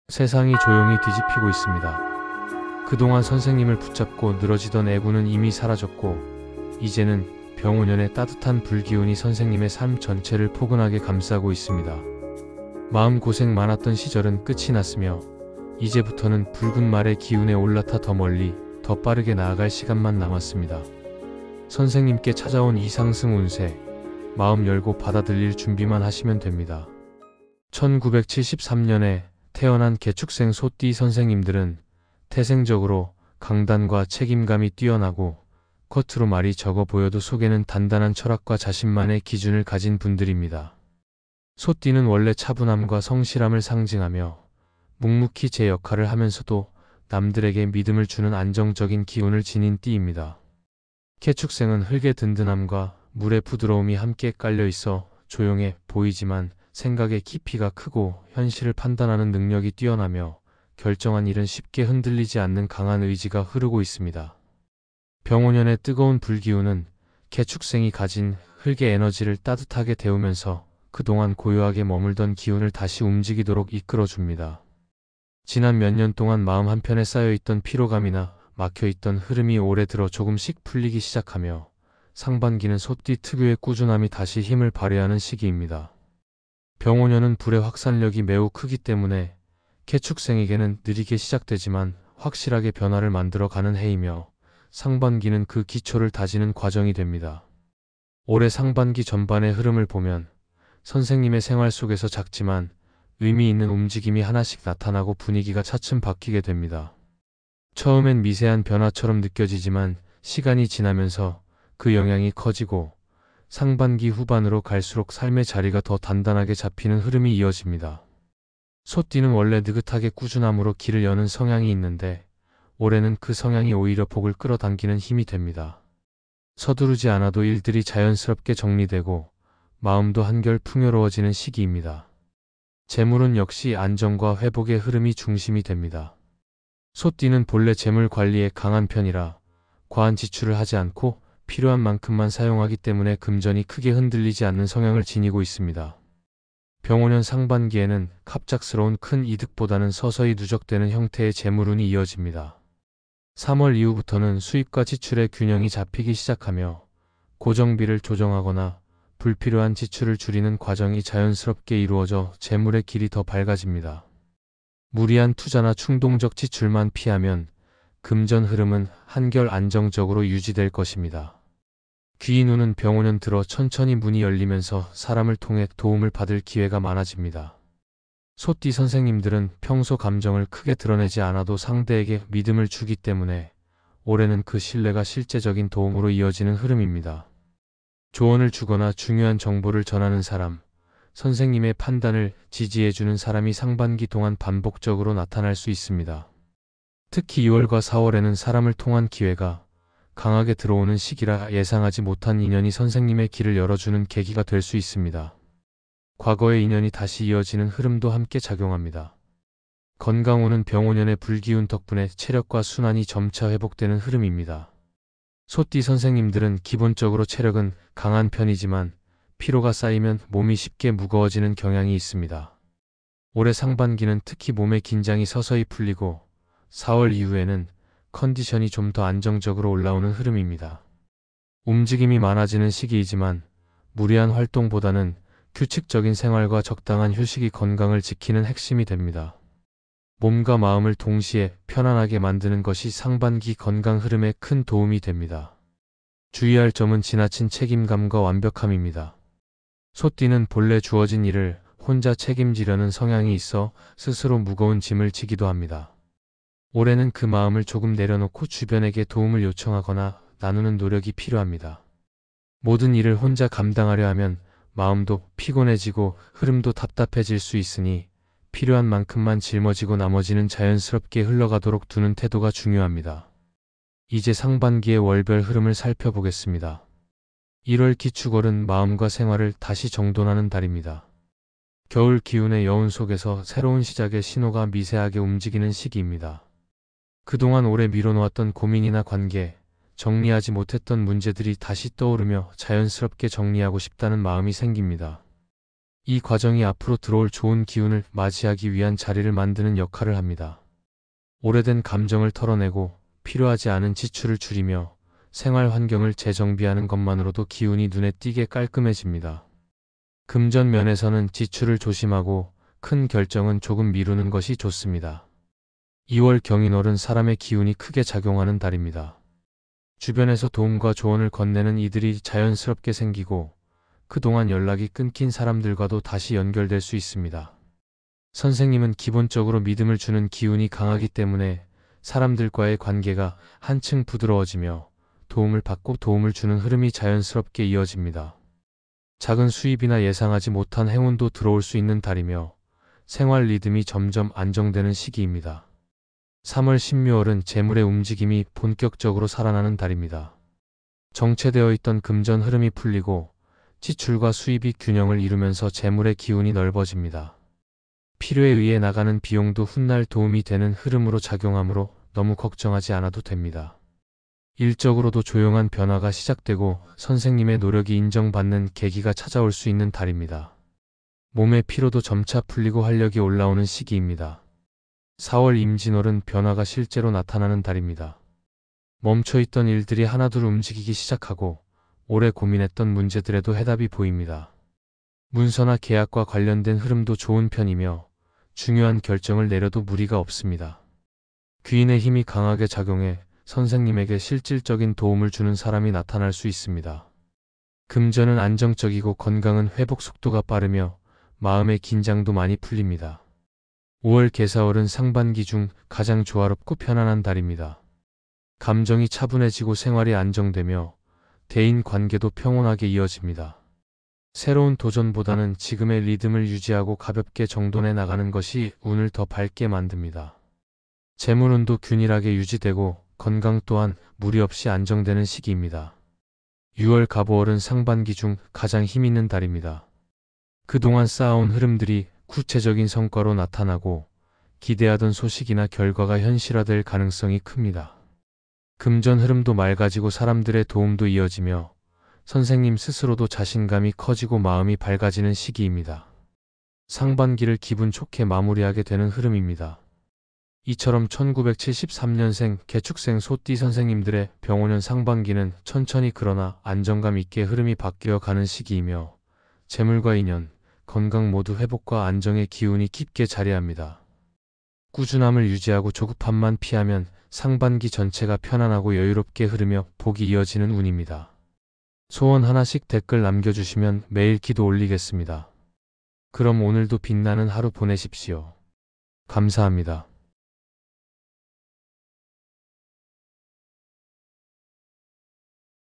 세상이 조용히 뒤집히고 있습니다. 그동안 선생님을 붙잡고 늘어지던 애구는 이미 사라졌고, 이제는 병원연의 따뜻한 불기운이 선생님의 삶 전체를 포근하게 감싸고 있습니다. 마음고생 많았던 시절은 끝이 났으며, 이제부터는 붉은 말의 기운에 올라타 더 멀리, 더 빠르게 나아갈 시간만 남았습니다. 선생님께 찾아온 이 상승 운세, 마음 열고 받아들일 준비만 하시면 됩니다. 1973년에 태어난 개축생 소띠 선생님들은 태생적으로 강단과 책임감이 뛰어나고, 겉으로 말이 적어 보여도 속에는 단단한 철학과 자신만의 기준을 가진 분들입니다. 소띠는 원래 차분함과 성실함을 상징하며 묵묵히 제 역할을 하면서도 남들에게 믿음을 주는 안정적인 기운을 지닌 띠입니다. 개축생은 흙의 든든함과 물의 부드러움이 함께 깔려 있어 조용해 보이지만 생각의 깊이가 크고 현실을 판단하는 능력이 뛰어나며 결정한 일은 쉽게 흔들리지 않는 강한 의지가 흐르고 있습니다. 병원연의 뜨거운 불기운은 개축생이 가진 흙의 에너지를 따뜻하게 데우면서 그동안 고요하게 머물던 기운을 다시 움직이도록 이끌어줍니다. 지난 몇 년 동안 마음 한편에 쌓여있던 피로감이나 막혀있던 흐름이 올해 들어 조금씩 풀리기 시작하며 상반기는 소띠 특유의 꾸준함이 다시 힘을 발휘하는 시기입니다. 병원연은 불의 확산력이 매우 크기 때문에 개축생에게는 느리게 시작되지만 확실하게 변화를 만들어 가는 해이며, 상반기는 그 기초를 다지는 과정이 됩니다. 올해 상반기 전반의 흐름을 보면 선생님의 생활 속에서 작지만 의미 있는 움직임이 하나씩 나타나고 분위기가 차츰 바뀌게 됩니다. 처음엔 미세한 변화처럼 느껴지지만 시간이 지나면서 그 영향이 커지고 상반기 후반으로 갈수록 삶의 자리가 더 단단하게 잡히는 흐름이 이어집니다. 소띠는 원래 느긋하게 꾸준함으로 길을 여는 성향이 있는데, 올해는 그 성향이 오히려 복을 끌어당기는 힘이 됩니다. 서두르지 않아도 일들이 자연스럽게 정리되고 마음도 한결 풍요로워지는 시기입니다. 재물은 역시 안정과 회복의 흐름이 중심이 됩니다. 소띠는 본래 재물 관리에 강한 편이라 과한 지출을 하지 않고 필요한 만큼만 사용하기 때문에 금전이 크게 흔들리지 않는 성향을 지니고 있습니다. 병원연 상반기에는 갑작스러운 큰 이득보다는 서서히 누적되는 형태의 재물운이 이어집니다. 3월 이후부터는 수입과 지출의 균형이 잡히기 시작하며 고정비를 조정하거나 불필요한 지출을 줄이는 과정이 자연스럽게 이루어져 재물의 길이 더 밝아집니다. 무리한 투자나 충동적 지출만 피하면 금전 흐름은 한결 안정적으로 유지될 것입니다. 귀인 운은 병원연 들어 천천히 문이 열리면서 사람을 통해 도움을 받을 기회가 많아집니다. 소띠 선생님들은 평소 감정을 크게 드러내지 않아도 상대에게 믿음을 주기 때문에 올해는 그 신뢰가 실제적인 도움으로 이어지는 흐름입니다. 조언을 주거나 중요한 정보를 전하는 사람, 선생님의 판단을 지지해주는 사람이 상반기 동안 반복적으로 나타날 수 있습니다. 특히 2월과 4월에는 사람을 통한 기회가 강하게 들어오는 시기라 예상하지 못한 인연이 선생님의 길을 열어주는 계기가 될 수 있습니다. 과거의 인연이 다시 이어지는 흐름도 함께 작용합니다. 건강운은 병원연의 불기운 덕분에 체력과 순환이 점차 회복되는 흐름입니다. 소띠 선생님들은 기본적으로 체력은 강한 편이지만 피로가 쌓이면 몸이 쉽게 무거워지는 경향이 있습니다. 올해 상반기는 특히 몸의 긴장이 서서히 풀리고 4월 이후에는 컨디션이 좀 더 안정적으로 올라오는 흐름입니다. 움직임이 많아지는 시기이지만 무리한 활동보다는 규칙적인 생활과 적당한 휴식이 건강을 지키는 핵심이 됩니다. 몸과 마음을 동시에 편안하게 만드는 것이 상반기 건강 흐름에 큰 도움이 됩니다. 주의할 점은 지나친 책임감과 완벽함입니다. 소띠는 본래 주어진 일을 혼자 책임지려는 성향이 있어 스스로 무거운 짐을 지기도 합니다. 올해는 그 마음을 조금 내려놓고 주변에게 도움을 요청하거나 나누는 노력이 필요합니다. 모든 일을 혼자 감당하려 하면 마음도 피곤해지고 흐름도 답답해질 수 있으니 필요한 만큼만 짊어지고 나머지는 자연스럽게 흘러가도록 두는 태도가 중요합니다. 이제 상반기의 월별 흐름을 살펴보겠습니다. 1월 기축월은 마음과 생활을 다시 정돈하는 달입니다. 겨울 기운의 여운 속에서 새로운 시작의 신호가 미세하게 움직이는 시기입니다. 그동안 오래 미뤄놓았던 고민이나 관계, 정리하지 못했던 문제들이 다시 떠오르며 자연스럽게 정리하고 싶다는 마음이 생깁니다. 이 과정이 앞으로 들어올 좋은 기운을 맞이하기 위한 자리를 만드는 역할을 합니다. 오래된 감정을 털어내고 필요하지 않은 지출을 줄이며 생활 환경을 재정비하는 것만으로도 기운이 눈에 띄게 깔끔해집니다. 금전 면에서는 지출을 조심하고 큰 결정은 조금 미루는 것이 좋습니다. 2월 경인월은 사람의 기운이 크게 작용하는 달입니다. 주변에서 도움과 조언을 건네는 이들이 자연스럽게 생기고 그동안 연락이 끊긴 사람들과도 다시 연결될 수 있습니다. 선생님은 기본적으로 믿음을 주는 기운이 강하기 때문에 사람들과의 관계가 한층 부드러워지며 도움을 받고 도움을 주는 흐름이 자연스럽게 이어집니다. 작은 수입이나 예상하지 못한 행운도 들어올 수 있는 달이며 생활 리듬이 점점 안정되는 시기입니다. 3월 신묘월은 재물의 움직임이 본격적으로 살아나는 달입니다. 정체되어 있던 금전 흐름이 풀리고 지출과 수입이 균형을 이루면서 재물의 기운이 넓어집니다. 필요에 의해 나가는 비용도 훗날 도움이 되는 흐름으로 작용하므로 너무 걱정하지 않아도 됩니다. 일적으로도 조용한 변화가 시작되고 선생님의 노력이 인정받는 계기가 찾아올 수 있는 달입니다. 몸의 피로도 점차 풀리고 활력이 올라오는 시기입니다. 4월 임진월은 변화가 실제로 나타나는 달입니다. 멈춰있던 일들이 하나둘 움직이기 시작하고 오래 고민했던 문제들에도 해답이 보입니다. 문서나 계약과 관련된 흐름도 좋은 편이며 중요한 결정을 내려도 무리가 없습니다. 귀인의 힘이 강하게 작용해 선생님에게 실질적인 도움을 주는 사람이 나타날 수 있습니다. 금전은 안정적이고 건강은 회복 속도가 빠르며 마음의 긴장도 많이 풀립니다. 5월 개사월은 상반기 중 가장 조화롭고 편안한 달입니다. 감정이 차분해지고 생활이 안정되며 대인 관계도 평온하게 이어집니다. 새로운 도전보다는 지금의 리듬을 유지하고 가볍게 정돈해 나가는 것이 운을 더 밝게 만듭니다. 재물운도 균일하게 유지되고 건강 또한 무리 없이 안정되는 시기입니다. 6월 갑오월은 상반기 중 가장 힘있는 달입니다. 그동안 쌓아온 흐름들이 구체적인 성과로 나타나고 기대하던 소식이나 결과가 현실화될 가능성이 큽니다. 금전 흐름도 맑아지고 사람들의 도움도 이어지며 선생님 스스로도 자신감이 커지고 마음이 밝아지는 시기입니다. 상반기를 기분 좋게 마무리하게 되는 흐름입니다. 이처럼 1973년생 개축생 소띠 선생님들의 병오년 상반기는 천천히 그러나 안정감 있게 흐름이 바뀌어 가는 시기이며 재물과 인연, 건강 모두 회복과 안정의 기운이 깊게 자리합니다. 꾸준함을 유지하고 조급함만 피하면 상반기 전체가 편안하고 여유롭게 흐르며 복이 이어지는 운입니다. 소원 하나씩 댓글 남겨주시면 매일 기도 올리겠습니다. 그럼 오늘도 빛나는 하루 보내십시오. 감사합니다.